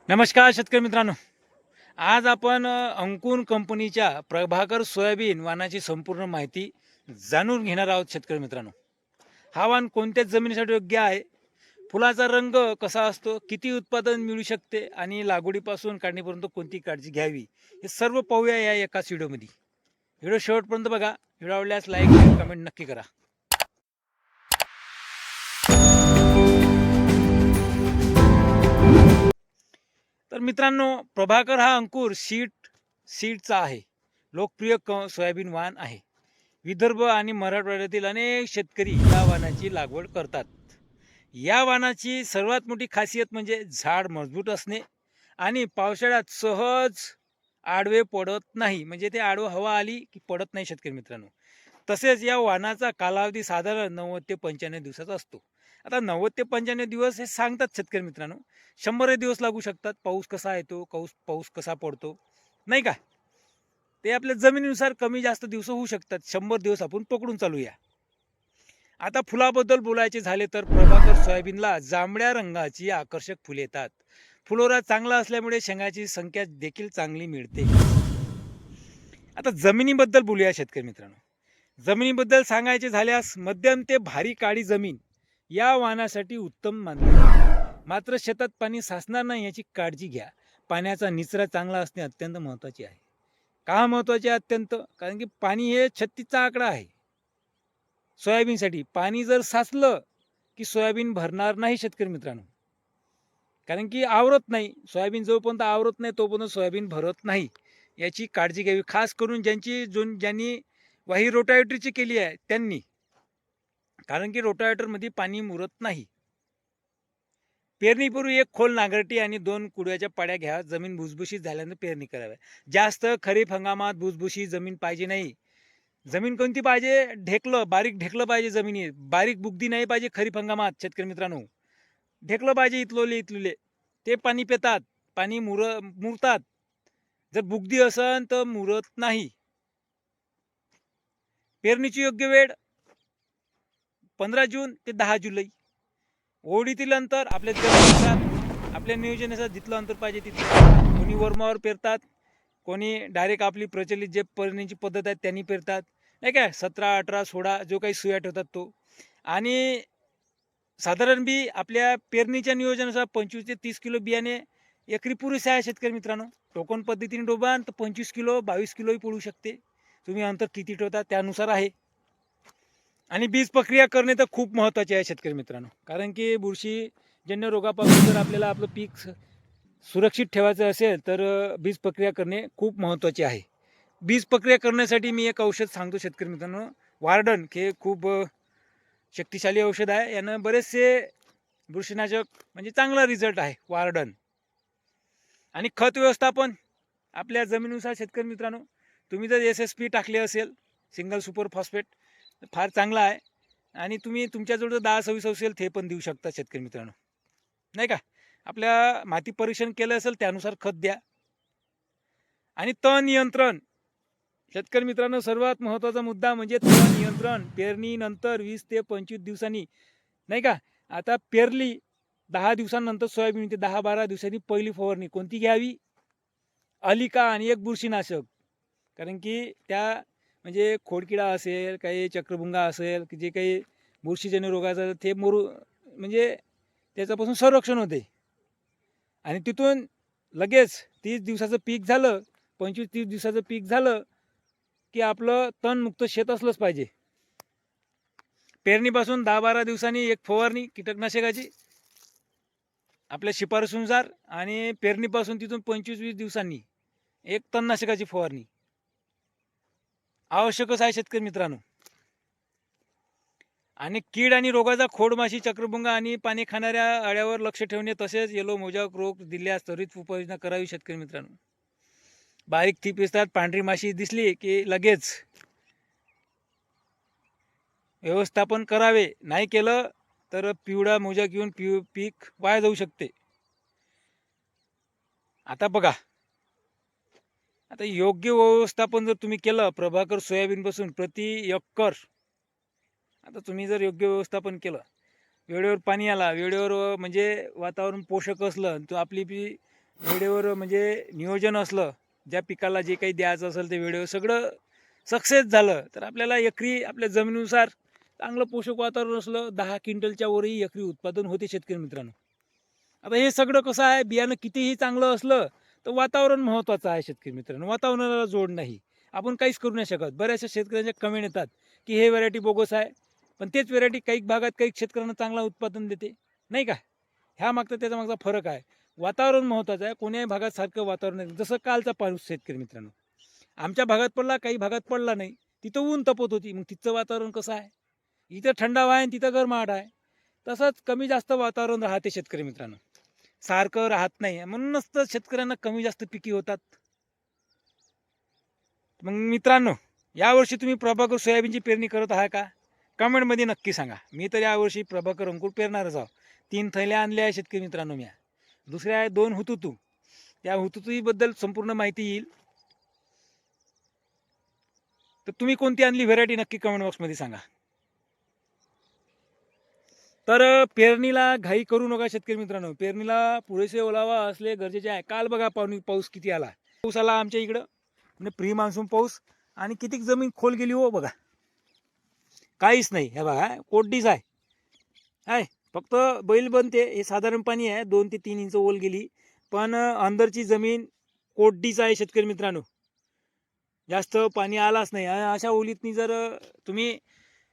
नमस्कार शेतकरी मित्रांनो. आज आपण अंकुर कंपनीच्या प्रभाकर सोयाबीन वाणाची संपूर्ण माहिती जाणून घेणार आहोत शेतकरी मित्रांनो. हा वाण कोणत्या जमिनीसाठी योग्य आहे, फुलाचा रंग कसा असतो, किती उत्पादन मिळू शकते आणि लागवडीपासून काढणीपर्यंत कोणती काळजी घ्यावी, हे सर्व पाहूया या एकाच व्हिडिओमध्ये. व्हिडिओ शेवटपर्यंत बघा. व्हिडिओ आवडल्यास लाईक आणि कमेंट नक्की करा. तर मित्रांनो, प्रभाकर हा अंकुर सीडचा आहे. लोकप्रिय सोयाबीन वाण आहे. विदर्भ आणि मराठवाड्यातील अनेक शेतकरी या वाणाची लागवड करतात. या वाणाची सर्वात मोठी खासियत म्हणजे झाड मजबूत असणे आणि पावसाळ्यात सहज आडवे पडत नाही. म्हणजे ते आडवं हवा आली की पडत नाही शेतकरी मित्रांनो. तसेच या वाणाचा कालावधी साधारण 90 ते 95 दिवसाचा असतो. आता 90 ते 95 दिवस हे सांगतात शेतकरी मित्रांनो. 100 दिवस लागू शकतात. पाऊस कसा येतो, पाऊस कसा पडतो, नाही का? ते आपल्या जमिनीनुसार कमी जास्त दिवस होऊ शकतात. 100 दिवस आपण पकडून चालूया. आता फुलाबद्दल बोलायचे झाले तर प्रभाकर सोयाबीनला जांभळ्या रंगाची आकर्षक फुले येतात. फुलोरा चांगला असल्यामुळे शेंगाची संख्या देखील चांगली मिळते. आता जमिनीबद्दल बोलूया शेतकरी मित्रांनो. जमिनीबद्दल सांगायचे झाल्यास मध्यम ते भारी काळी जमीन या वाहनासाठी उत्तम मानली जाते. मात्र शेतात पाणी साचणार नाही याची काळजी घ्या. पाण्याचा निचरा चांगला असणे अत्यंत महत्त्वाचे आहे. का महत्त्वाचे आहे अत्यंत? कारण की पाणी हे 36चा आकडा आहे. सोयाबीनसाठी पाणी जर साचलं की सोयाबीन भरणार नाही शेतकरी मित्रांनो. कारण की आवरत नाही. सोयाबीन जोपर्यंत आवरत नाही तोपर्यंत सोयाबीन भरत नाही. याची काळजी घ्यावी. खास करून ज्यांनी वाही रोटावेटरची केली आहे त्यांनी. कारण की रोटावेटरमध्ये पाणी मुरत नाही. पेरणीपूर्वी एक खोल नांगरटी आणि 2 कुडव्याच्या पाड्या घ्या. जमीन भुसभुशीत झाल्यानंतर पेरणी करावी. जास्त खरीप हंगामात भुसभुशीत जमीन पाहिजे नाही. जमीन कोणती पाहिजे? बारीक ढेकलं पाहिजे जमिनीत. बारीक बुगदी नाही पाहिजे खरीप हंगामात शेतकरी मित्रांनो. ढेकलं पाहिजे इथलोले. ते पाणी पितात. पाणी मुरतात. जर बुगदी असन तर मुरत नाही. पेरणीची योग्य वेळ 15 जून ते 10 जुलै. ओढीतील अंतर आपल्या नियोजनानुसार जिथलं अंतर पाहिजे तिथलं. कोणी वर्मावर पेरतात, कोणी डायरेक्ट आपली प्रचलित जे पेरणीची पद्धत आहे त्यांनी पेरतात, नाही काय? 17, 18, 16 जो काही सुया ठेवतात तो. आणि साधारण बी आपल्या पेरणीच्या नियोजनानुसार 25 ते 30 किलो बियाणे एकरी पुरेसे आहे शेतकरी मित्रांनो. टोकन पद्धतीने डोबान तर 25 किलो 22 किलोही पडू शकते. तुम्ही अंतर किती ठेवता त्यानुसार आहे. आणि बीज प्रक्रिया करणे तर खूप महत्त्वाचे आहे शेतकरी मित्रांनो. कारण की बुरशीजन्य रोगापासून जर आपल्याला आपलं पीक सुरक्षित ठेवायचं असेल तर बीज प्रक्रिया करणे खूप महत्त्वाचे आहे. बीज प्रक्रिया करण्यासाठी मी एक औषध सांगतो शेतकरी मित्रांनो. वार्डन हे खूप शक्तिशाली औषध आहे. यानं बरेचसे बुरशीनाशक म्हणजे चांगला रिझल्ट आहे वार्डन. आणि खत व्यवस्थापन आपल्या जमिनीनुसार शेतकरी मित्रांनो. तुम्ही जर SSP टाकले असेल, सिंगल सुपर फॉस्फेट, फार चांगला आहे. आणि तुम्ही तुमच्याजवळ 10-26 असेल ते पण देऊ शकता शेतकरी मित्रांनो, नाही का? आपल्या माती परीक्षण केलं असेल त्यानुसार खत द्या. आणि तण नियंत्रण शेतकरी मित्रांनो, सर्वात महत्त्वाचा मुद्दा म्हणजे तण नियंत्रण. पेरणीनंतर 20 ते 25 दिवसांनी, नाही का? आता पेरली 10 दिवसांनंतर सोयाबीन ते 10-12 दिवसांनी पहिली फवारणी कोणती घ्यावी? अलिका आणि एक बुरशीनाशक. कारण की त्या म्हणजे खोडकिडा असेल, काही चक्रभुंगा असेल, की जे काही बुरशीजन्य रोगाचं ते म्हणजे त्याच्यापासून संरक्षण होते. आणि तिथून लगेच 30 दिवसाचं पीक झालं, 25-30 दिवसाचं पीक झालं की आपलं तणमुक्त शेत असलंच पाहिजे. पेरणीपासून 10-12 दिवसांनी एक फवारणी कीटकनाशकाची आपल्या शिफारसीनुसार. आणि पेरणीपासून तिथून 25-20 दिवसांनी एक तणनाशकाची फवारणी आवश्यकच आहे शेतकरी मित्रांनो. आणि कीड आणि रोगाचा खोडमाशी, चक्रभुंगा आणि पाणी खाणाऱ्या अळ्यावर लक्ष ठेवणे, तसेच येलो मोजाक रोग दिल्यास त्वरित उपाययोजना करावी शेतकरी मित्रांनो. बारीक थीप असतात, पांढरी माशी दिसली की लगेच व्यवस्थापन करावे. नाही केलं तर पिवळा मोजाक घेऊन पीक वाया जाऊ शकते. आता बघा, आता योग्य व्यवस्थापन जर तुम्ही केलं प्रभाकर सोयाबीनपासून प्रति एकर, आता तुम्ही जर योग्य व्यवस्थापन केलं, वेळेवर पाणी आला, वेळेवर म्हणजे वातावरण पोषक असलं, तर आपली वेळेवर म्हणजे नियोजन असलं, ज्या पिकाला जे काही द्यायचं असेल ते वेळेवर सगळं सक्सेस झालं, तर आपल्याला एकरी आपल्या जमिनीनुसार चांगलं पोषक वातावरण असलं 10 क्विंटलच्या वरही एकरी उत्पादन होते शेतकरी मित्रांनो. आता हे सगळं कसं आहे, बियाणं कितीही चांगलं असलं तर वातावरण महत्त्वाचं आहे शेतकरी मित्रांनो. वातावरणाला जोड नाही, आपण काहीच करू नाही शकत. बऱ्याचशा शेतकऱ्यांच्या कमेंट येतात की हे व्हरायटी बोगस आहे, पण तेच व्हरायटी काही भागात काही शेतकऱ्यांना चांगला उत्पादन देते, नाही का? ह्या मागचा त्याचा मागचा फरक आहे. वातावरण महत्त्वाचं आहे. कोण्याही भागात सारखं वातावरण नाही. जसं कालचा पाऊस शेतकरी मित्रांनो, आमच्या भागात पडला, काही भागात पडला नाही. तिथं ऊन तपत होती, मग तिथचं वातावरण कसं आहे? इथं थंडावा आहे आणि तिथं गरमाहट आहे. तसंच कमी जास्त वातावरण राहते शेतकरी मित्रांनो, सारखं राहत नाही. म्हणूनच तर शेतकऱ्यांना कमी जास्त पिकी होतात. मग मित्रांनो, यावर्षी तुम्ही प्रभाकर सोयाबीनची पेरणी करत आहात का? कमेंटमध्ये नक्की सांगा. मी तर यावर्षी प्रभाकर अंकुर पेरणारच आहो. 3 थैल्या आणल्या आहे शेतकरी मित्रांनो मी. दुसऱ्या आहे 2 हुतुतू. त्या हुतुतूबद्दल संपूर्ण माहिती येईल. तर तुम्ही कोणती आणली व्हेरायटी नक्की कमेंट बॉक्समध्ये सांगा. तर पेरणीला घाई करू नका शेतकरी मित्रांनो. पेरणीला पुरेसे ओलावा असले गरजेचे आहे. काल बघा पाऊस किती आला. पाऊस आला आमच्या इकडं, म्हणजे प्री मान्सून पाऊस. आणि किती जमीन खोल गेली हो बघा, काहीच नाही. हे बघा कोरडीच आहे. आहे फक्त बैल बनते, हे साधारण पाणी आहे, 2 ते 3 इंच ओल गेली. पण अंदरची जमीन कोरडीच आहे शेतकरी मित्रांनो. जास्त पाणी आलाच नाही. अशा ओलीतनी जर तुम्ही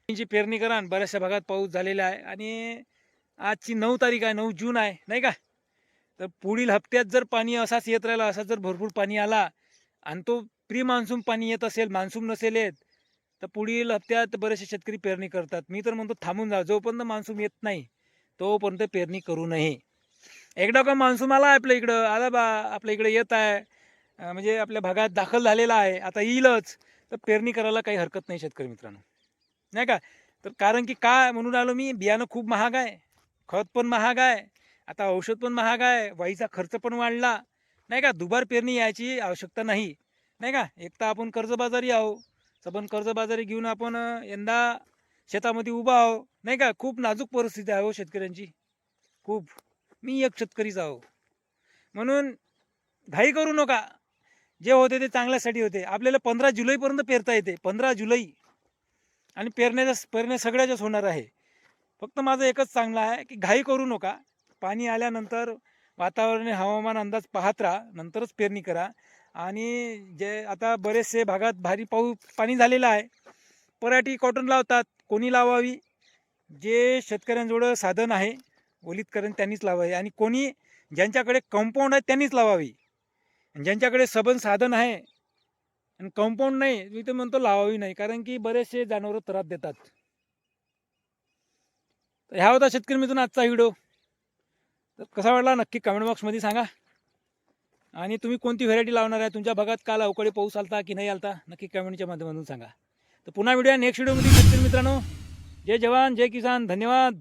ची पेरणी करा, बऱ्याचशा भागात पाऊस झालेला आहे. आणि आजची 9 तारीख आहे, 9 जून आहे, नाही का? तर पुढील हप्त्यात जर पाणी असाच येत राहिला, असा जर भरपूर पाणी आला आणि तो प्री मान्सून पाणी येत असेल, मान्सून नसेल येत, तर पुढील हप्त्यात बरेचसे शेतकरी पेरणी करतात. मी तर म्हणतो थांबून जा, जोपर्यंत मान्सून येत नाही तोपर्यंत पेरणी करू नये. एकदा का मान्सून आला आपल्या इकडं, आला बा आपल्या इकडे येत आहे, म्हणजे आपल्या भागात दाखल झालेला आहे, आता येईलच, तर पेरणी करायला काही हरकत नाही शेतकरी मित्रांनो, नाही का? तर कारण की काय म्हणून आलो मी, बियाणं खूप महाग आहे, खत पण महाग आहे, आता औषध पण महाग आहे, वाईचा खर्च पण वाढला, नाही का? दुबार पेरणी यायची आवश्यकता नाही, नाही का? एक तर आपण कर्जबाजारी आहो, सबन कर्जबाजारी घेऊन आपण यंदा शेतामध्ये उभा आहो, नाही का? खूप नाजूक परिस्थिती आहे हो शेतकऱ्यांची, खूप. मी एक शेतकरीच आहो, म्हणून घाई करू नका. जे होते ते चांगल्यासाठी होते. आपल्याला 15 जुलैपर्यंत पेरता येते, 15 जुलै. आणि पेरण्या सगळ्याच्याच होणार आहे. फक्त माझं एकच चांगलं आहे की घाई करू नका. पाणी आल्यानंतर वातावरण हवामान अंदाज पाहत राहा, नंतरच पेरणी करा. आणि जे आता बरेचसे भागात भारी पाणी झालेलं आहे, पराठी कॉटन लावतात, कोणी लावावी? जे शेतकऱ्यांजवळ साधन आहे ओलीतकरण त्यांनीच लावावे, आणि कोणी ज्यांच्याकडे कंपाऊंड आहे त्यांनीच लावावी. ज्यांच्याकडे सबन साधन आहे आणि कंपाऊंड नाही, मी तर म्हणतो लावावी नाही, कारण की बरेचसे जनावरं त्रास देतात. तर ह्या होता शेतकरी मित्रांनो आजचा व्हिडिओ. तर कसा वाटला नक्की कमेंट बॉक्समध्ये सांगा. आणि तुम्ही कोणती व्हेरायटी लावणार आहे, तुमच्या भागात काल अवकाळी पाऊस आलता की नाही आलता, नक्की कमेंटच्या माध्यमातून सांगा. तर पुन्हा व्हिडिओ नेक्स्ट व्हिडिओमध्ये शेतकरी मित्रांनो. जय जवान जय किसान, धन्यवाद.